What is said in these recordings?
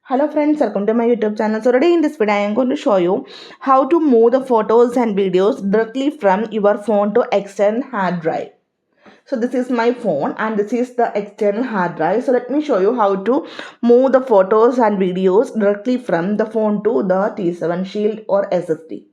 Hello friends, welcome to my YouTube channel. So today in this video I am going to show you how to move the photos and videos directly from your phone to external hard drive. So this is my phone and this is the external hard drive. So let me show you how to move the photos and videos directly from the phone to the T7 Shield or SSD.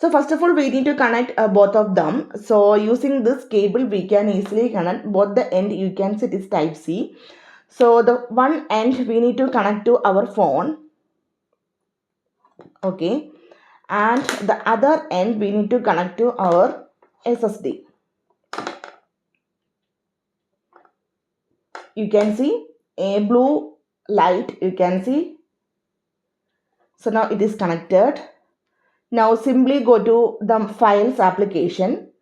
So first of all we need to connect both of them. So using this cable we can easily connect both the end. You can see it is type C. So the one end we need to connect to our phone, okay, and the other end we need to connect to our SSD. You can see a blue light, you can see. So now it is connected. Now simply go to the files application,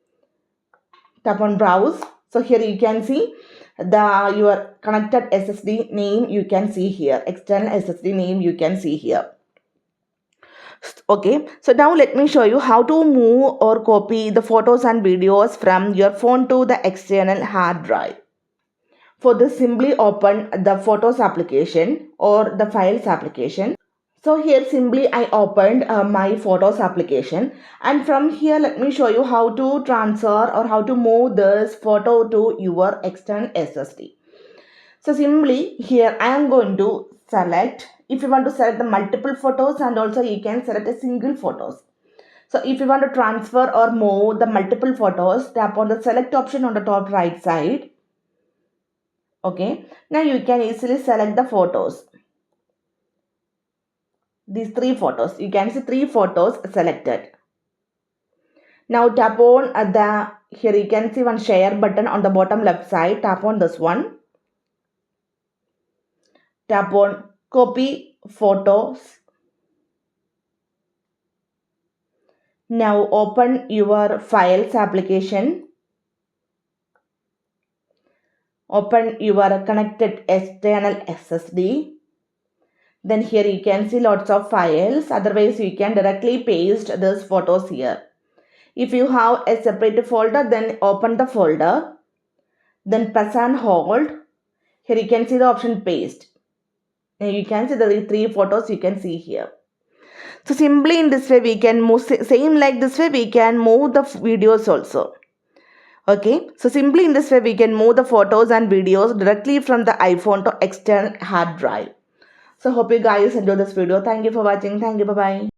tap on browse. So here you can see your connected SSD name, you can see here, external SSD name you can see here. Okay, so now let me show you how to move or copy the photos and videos from your phone to the external hard drive. For this, simply open the photos application or the files application. So here simply I opened my photos application, and from here let me show you how to transfer or how to move this photo to your external SSD. So simply here I am going to select, if you want to select the multiple photos, and also you can select a single photos. So if you want to transfer or move the multiple photos, tap on the select option on the top right side. Okay, now you can easily select the photos. These three photos, you can see three photos selected. Now tap on here you can see one share button on the bottom left side. Tap on this one. Tap on copy photos. Now open your files application. Open your connected external SSD. Then here you can see lots of files. Otherwise you can directly paste these photos here. If you have a separate folder, then open the folder. Then press and hold. Here you can see the option paste. Now you can see the three photos you can see here. So simply in this way we can move, same like this way we can move the videos also. Okay, so simply in this way we can move the photos and videos directly from the iPhone to external hard drive. So hope you guys enjoy this video. Thank you for watching. Thank you. Bye bye.